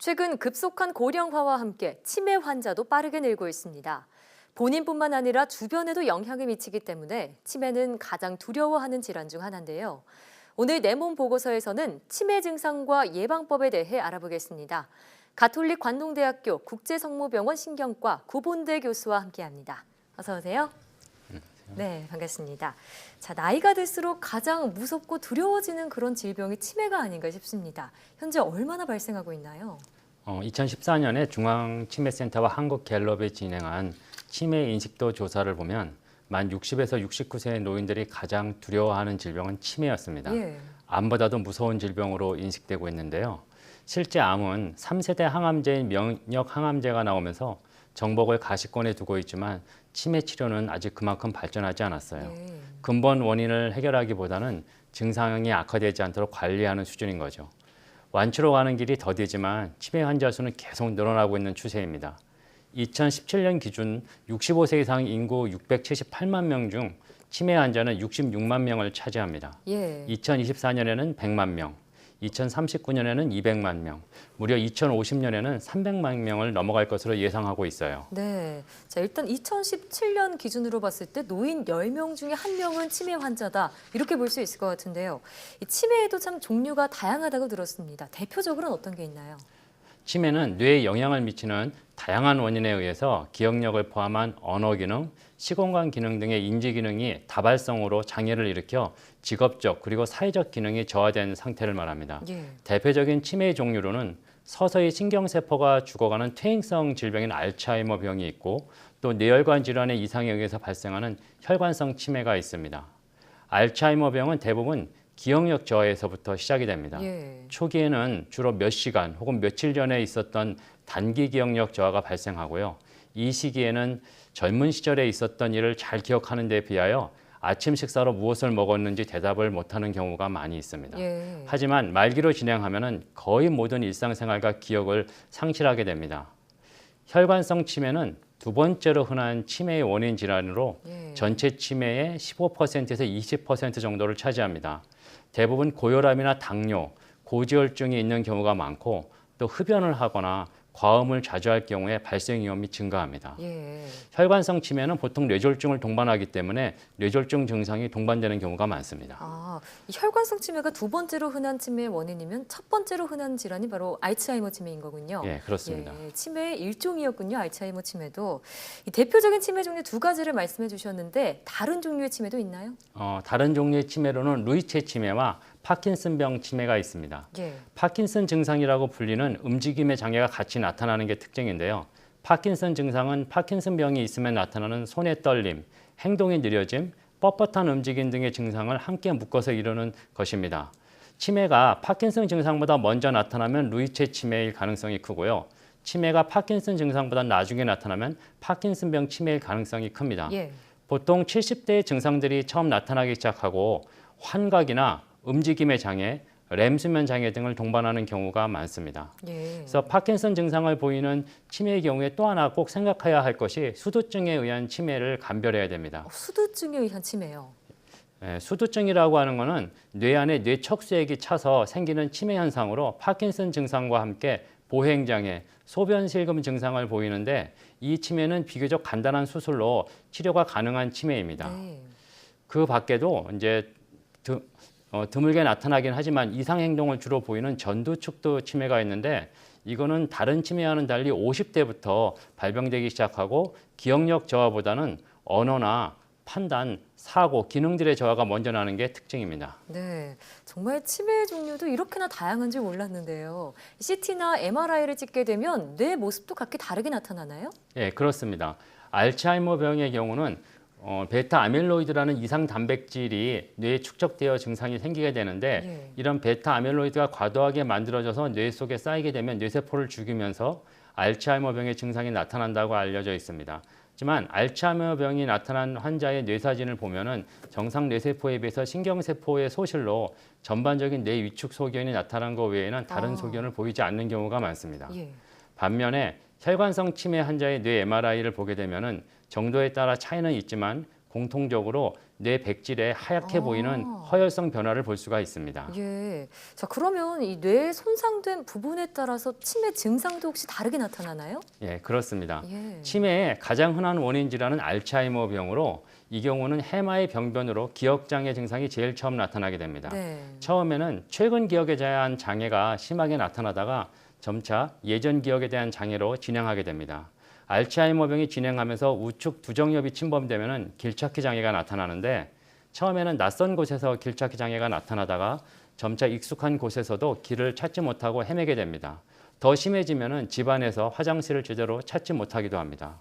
최근 급속한 고령화와 함께 치매 환자도 빠르게 늘고 있습니다. 본인뿐만 아니라 주변에도 영향을 미치기 때문에 치매는 가장 두려워하는 질환 중 하나인데요. 오늘 내 몸 보고서에서는 치매 증상과 예방법에 대해 알아보겠습니다. 가톨릭 관동대학교 국제성모병원 신경과 구본대 교수와 함께합니다. 어서 오세요. 네, 반갑습니다. 자, 나이가 들수록 가장 무섭고 두려워지는 그런 질병이 치매가 아닌가 싶습니다. 현재 얼마나 발생하고 있나요? 2014년에 중앙치매센터와 한국갤럽이 진행한 치매 인식도 조사를 보면 만 60에서 69세의 노인들이 가장 두려워하는 질병은 치매였습니다. 예. 암보다도 무서운 질병으로 인식되고 있는데요. 실제 암은 3세대 항암제인 면역 항암제가 나오면서 정복을 가시권에 두고 있지만 치매 치료는 아직 그만큼 발전하지 않았어요. 예. 근본 원인을 해결하기보다는 증상이 악화되지 않도록 관리하는 수준인 거죠. 완치로 가는 길이 더디지만 치매 환자 수는 계속 늘어나고 있는 추세입니다. 2017년 기준 65세 이상 인구 678만 명 중 치매 환자는 66만 명을 차지합니다. 예. 2024년에는 100만 명, 2039년에는 200만 명, 무려 2050년에는 300만 명을 넘어갈 것으로 예상하고 있어요. 네. 자, 일단 2017년 기준으로 봤을 때 노인 10명 중에 1명은 치매 환자다. 이렇게 볼 수 있을 것 같은데요. 이 치매에도 참 종류가 다양하다고 들었습니다. 대표적으로는 어떤 게 있나요? 치매는 뇌에 영향을 미치는 다양한 원인에 의해서 기억력을 포함한 언어 기능, 시공간 기능 등의 인지 기능이 다발성으로 장애를 일으켜 직업적 그리고 사회적 기능이 저하된 상태를 말합니다. 예. 대표적인 치매의 종류로는 서서히 신경세포가 죽어가는 퇴행성 질병인 알츠하이머 병이 있고 또 뇌혈관 질환의 이상에 의해서 발생하는 혈관성 치매가 있습니다. 알츠하이머 병은 대부분 기억력 저하에서부터 시작이 됩니다. 예. 초기에는 주로 몇 시간 혹은 며칠 전에 있었던 단기 기억력 저하가 발생하고요. 이 시기에는 젊은 시절에 있었던 일을 잘 기억하는 데 비하여 아침 식사로 무엇을 먹었는지 대답을 못하는 경우가 많이 있습니다. 예. 하지만 말기로 진행하면 거의 모든 일상생활과 기억을 상실하게 됩니다. 혈관성 치매는 두 번째로 흔한 치매의 원인 질환으로 예. 전체 치매의 15%에서 20% 정도를 차지합니다. 대부분 고혈압이나 당뇨, 고지혈증이 있는 경우가 많고 또 흡연을 하거나 과음을 자주 할 경우에 발생 위험이 증가합니다. 예. 혈관성 치매는 보통 뇌졸중을 동반하기 때문에 뇌졸중 증상이 동반되는 경우가 많습니다. 아, 이 혈관성 치매가 두 번째로 흔한 치매의 원인이면 첫 번째로 흔한 질환이 바로 알츠하이머 치매인 거군요. 예, 그렇습니다. 예, 치매의 일종이었군요. 알츠하이머 치매도. 이 대표적인 치매 종류 두 가지를 말씀해 주셨는데 다른 종류의 치매도 있나요? 다른 종류의 치매로는 루이체 치매와 파킨슨병 치매가 있습니다. 예. 파킨슨 증상이라고 불리는 움직임의 장애가 같이 나타나는 게 특징인데요. 파킨슨 증상은 파킨슨병이 있으면 나타나는 손의 떨림, 행동이 느려짐, 뻣뻣한 움직임 등의 증상을 함께 묶어서 이루는 것입니다. 치매가 파킨슨 증상보다 먼저 나타나면 루이체 치매일 가능성이 크고요. 치매가 파킨슨 증상보다 나중에 나타나면 파킨슨병 치매일 가능성이 큽니다. 예. 보통 70대의 증상들이 처음 나타나기 시작하고 환각이나 움직임의 장애, 렘 수면 장애 등을 동반하는 경우가 많습니다. 예. 그래서 파킨슨 증상을 보이는 치매의 경우에 또 하나 꼭 생각해야 할 것이 수두증에 의한 치매를 감별해야 됩니다. 수두증에 의한 치매요. 수두증이라고 하는 것은 뇌 안에 뇌척수액이 차서 생기는 치매 현상으로 파킨슨 증상과 함께 보행장애, 소변실금 증상을 보이는데 이 치매는 비교적 간단한 수술로 치료가 가능한 치매입니다. 네. 그 밖에도 이제 드물게 나타나긴 하지만 이상 행동을 주로 보이는 전두축두 치매가 있는데 이거는 다른 치매와는 달리 50대부터 발병되기 시작하고 기억력 저하보다는 언어나 판단, 사고, 기능들의 저하가 먼저 나는 게 특징입니다. 네, 정말 치매 종류도 이렇게나 다양한 줄 몰랐는데요. CT나 MRI를 찍게 되면 뇌 모습도 각기 다르게 나타나나요? 예, 그렇습니다. 알츠하이머 병의 경우는 베타 아밀로이드라는 이상 단백질이 뇌에 축적되어 증상이 생기게 되는데 예. 이런 베타 아밀로이드가 과도하게 만들어져서 뇌 속에 쌓이게 되면 뇌세포를 죽이면서 알츠하이머 병의 증상이 나타난다고 알려져 있습니다. 하지만 알츠하이머 병이 나타난 환자의 뇌사진을 보면은 정상 뇌세포에 비해서 신경세포의 소실로 전반적인 뇌 위축 소견이 나타난 것 외에는 다른 소견을 보이지 않는 경우가 많습니다. 예. 반면에 혈관성 치매 환자의 뇌 MRI를 보게 되면은 정도에 따라 차이는 있지만 공통적으로 뇌 백질에 하얗게 아. 보이는 허혈성 변화를 볼 수가 있습니다. 예. 자, 그러면 이 뇌 손상된 부분에 따라서 치매 증상도 혹시 다르게 나타나나요? 예, 그렇습니다. 예. 치매의 가장 흔한 원인 질환은 알츠하이머 병으로 이 경우는 해마의 병변으로 기억장애 증상이 제일 처음 나타나게 됩니다. 네. 처음에는 최근 기억에 대한 장애가 심하게 나타나다가 점차 예전 기억에 대한 장애로 진행하게 됩니다. 알츠하이머병이 진행하면서 우측 두정엽이 침범되면 길찾기 장애가 나타나는데 처음에는 낯선 곳에서 길찾기 장애가 나타나다가 점차 익숙한 곳에서도 길을 찾지 못하고 헤매게 됩니다. 더 심해지면 집안에서 화장실을 제대로 찾지 못하기도 합니다.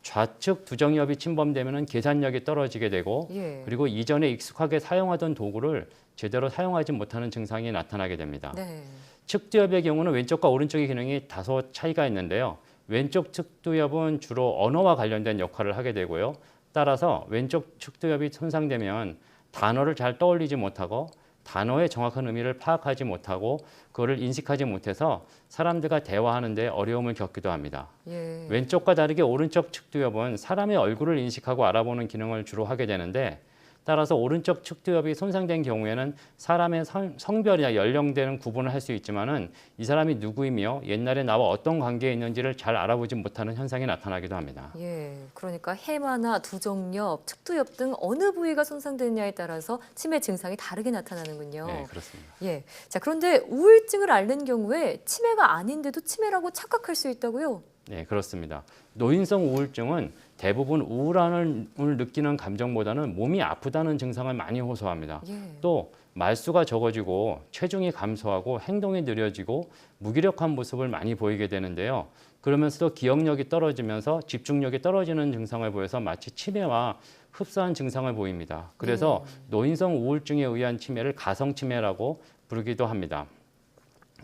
좌측 두정엽이 침범되면 계산력이 떨어지게 되고 예. 그리고 이전에 익숙하게 사용하던 도구를 제대로 사용하지 못하는 증상이 나타나게 됩니다. 네. 측두엽의 경우는 왼쪽과 오른쪽의 기능이 다소 차이가 있는데요. 왼쪽 측두엽은 주로 언어와 관련된 역할을 하게 되고요. 따라서 왼쪽 측두엽이 손상되면 단어를 잘 떠올리지 못하고 단어의 정확한 의미를 파악하지 못하고 그거를 인식하지 못해서 사람들과 대화하는 데 어려움을 겪기도 합니다. 예. 왼쪽과 다르게 오른쪽 측두엽은 사람의 얼굴을 인식하고 알아보는 기능을 주로 하게 되는데 따라서 오른쪽 측두엽이 손상된 경우에는 사람의 성별이나 연령대는 구분을 할 수 있지만은 이 사람이 누구이며 옛날에 나와 어떤 관계에 있는지를 잘 알아보지 못하는 현상이 나타나기도 합니다. 예. 그러니까 해마나 두정엽, 측두엽 등 어느 부위가 손상됐냐에 따라서 치매 증상이 다르게 나타나는군요. 네, 그렇습니다. 예. 자, 그런데 우울증을 앓는 경우에 치매가 아닌데도 치매라고 착각할 수 있다고요? 네, 그렇습니다. 노인성 우울증은 대부분 우울함을 느끼는 감정보다는 몸이 아프다는 증상을 많이 호소합니다. 예. 또 말수가 적어지고 체중이 감소하고 행동이 느려지고 무기력한 모습을 많이 보이게 되는데요. 그러면서도 기억력이 떨어지면서 집중력이 떨어지는 증상을 보여서 마치 치매와 흡사한 증상을 보입니다. 그래서 노인성 우울증에 의한 치매를 가성치매라고 부르기도 합니다.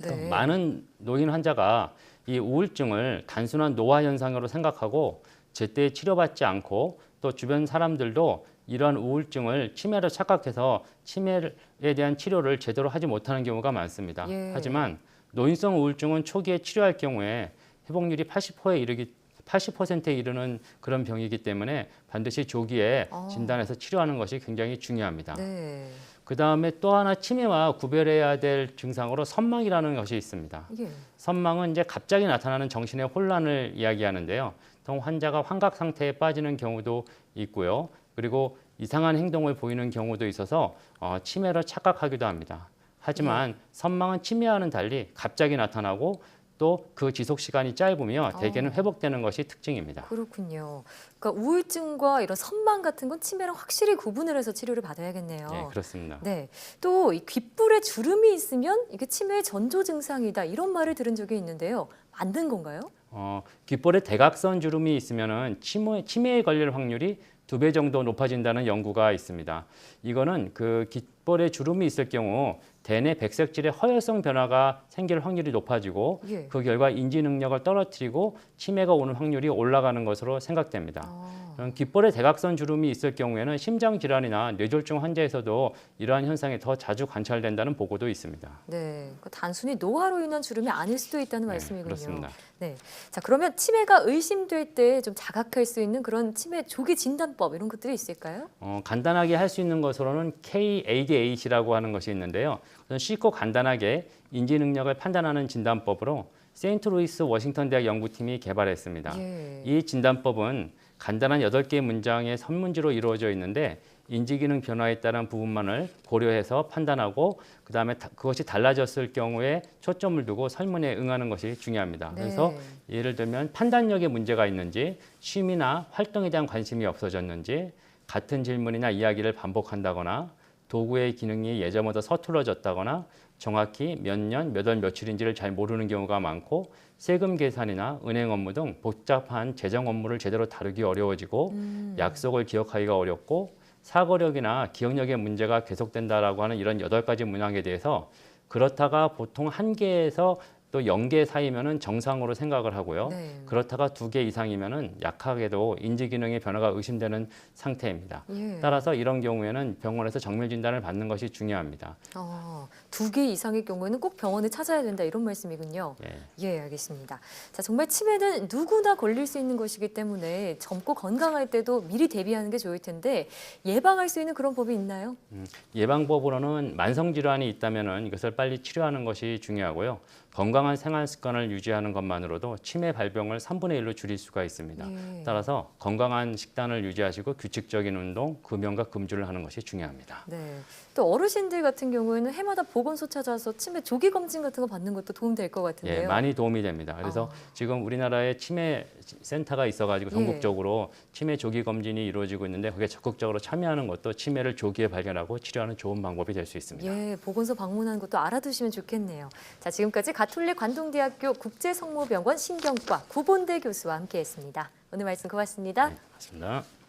네. 많은 노인 환자가 이 우울증을 단순한 노화 현상으로 생각하고 제때 치료받지 않고 또 주변 사람들도 이러한 우울증을 치매로 착각해서 치매에 대한 치료를 제대로 하지 못하는 경우가 많습니다. 예. 하지만 노인성 우울증은 초기에 치료할 경우에 회복률이 80%에 이르는 그런 병이기 때문에 반드시 조기에 진단해서 치료하는 것이 굉장히 중요합니다. 네. 그 다음에 또 하나 치매와 구별해야 될 증상으로 선망이라는 것이 있습니다. 예. 선망은 이제 갑자기 나타나는 정신의 혼란을 이야기하는데요. 보통 환자가 환각 상태에 빠지는 경우도 있고요. 그리고 이상한 행동을 보이는 경우도 있어서 치매로 착각하기도 합니다. 하지만 선망은 치매와는 달리 갑자기 나타나고 또 그 지속 시간이 짧으며 대개는 회복되는 것이 특징입니다. 그렇군요. 그러니까 우울증과 이런 선망 같은 건 치매랑 확실히 구분을 해서 치료를 받아야겠네요. 네, 그렇습니다. 네. 또 이 귓불에 주름이 있으면 이게 치매의 전조 증상이다 이런 말을 들은 적이 있는데요. 맞는 건가요? 귓볼에 대각선 주름이 있으면은 치매에 걸릴 확률이 2배 정도 높아진다는 연구가 있습니다. 이거는 그 귓볼에 주름이 있을 경우 대뇌 백색질의 허혈성 변화가 생길 확률이 높아지고 예. 그 결과 인지 능력을 떨어뜨리고 치매가 오는 확률이 올라가는 것으로 생각됩니다. 그럼 귓볼에 대각선 주름이 있을 경우에는 심장 질환이나 뇌졸중 환자에서도 이러한 현상이 더 자주 관찰된다는 보고도 있습니다. 네. 그러니까 단순히 노화로 인한 주름이 아닐 수도 있다는 네, 말씀이군요. 그렇습니다. 네. 자, 그러면 치매가 의심될 때 좀 자각할 수 있는 그런 치매 조기 진단법 이런 것들이 있을까요? 간단하게 할 수 있는 것으로는 KADH라고 하는 것이 있는데요. 쉽고 간단하게 인지 능력을 판단하는 진단법으로 세인트루이스 워싱턴 대학 연구팀이 개발했습니다. 예. 이 진단법은 간단한 8개의 문장의 선문지로 이루어져 있는데 인지기능 변화에 따른 부분만을 고려해서 판단하고 그다음에 그것이 달라졌을 경우에 초점을 두고 설문에 응하는 것이 중요합니다. 네. 그래서 예를 들면 판단력에 문제가 있는지, 취미나 활동에 대한 관심이 없어졌는지, 같은 질문이나 이야기를 반복한다거나 도구의 기능이 예전보다 서툴러졌다거나 정확히 몇 년, 몇 월, 며칠인지를 잘 모르는 경우가 많고 세금 계산이나 은행 업무 등 복잡한 재정 업무를 제대로 다루기 어려워지고 약속을 기억하기가 어렵고 사고력이나 기억력의 문제가 계속된다라고 하는 이런 8가지 문항에 대해서 그렇다가 보통 1개에서 또 0개 사이면은 정상으로 생각을 하고요. 네. 그렇다가 2개 이상이면은 약하게도 인지 기능의 변화가 의심되는 상태입니다. 예. 따라서 이런 경우에는 병원에서 정밀 진단을 받는 것이 중요합니다. 2개 이상의 경우에는 꼭 병원을 찾아야 된다 이런 말씀이군요. 예, 알겠습니다. 자, 정말 치매는 누구나 걸릴 수 있는 것이기 때문에 젊고 건강할 때도 미리 대비하는 게 좋을 텐데 예방할 수 있는 그런 법이 있나요? 예방법으로는 만성 질환이 있다면은 이것을 빨리 치료하는 것이 중요하고요. 건강한 생활 습관을 유지하는 것만으로도 치매 발병을 3분의 1로 줄일 수가 있습니다. 예. 따라서 건강한 식단을 유지하시고 규칙적인 운동, 금연과 금주를 하는 것이 중요합니다. 네. 또 어르신들 같은 경우에는 해마다 보건소 찾아서 치매 조기 검진 같은 거 받는 것도 도움 될 것 같은데요. 예, 많이 도움이 됩니다. 그래서 지금 우리나라에 치매 센터가 있어가지고 전국적으로 치매 조기 검진이 이루어지고 있는데 거기에 적극적으로 참여하는 것도 치매를 조기에 발견하고 치료하는 좋은 방법이 될 수 있습니다. 예, 보건소 방문하는 것도 알아두시면 좋겠네요. 자, 지금까지 가톨릭 관동대학교 국제성모병원 신경과 구본대 교수와 함께했습니다. 오늘 말씀 고맙습니다. 네, 고맙습니다.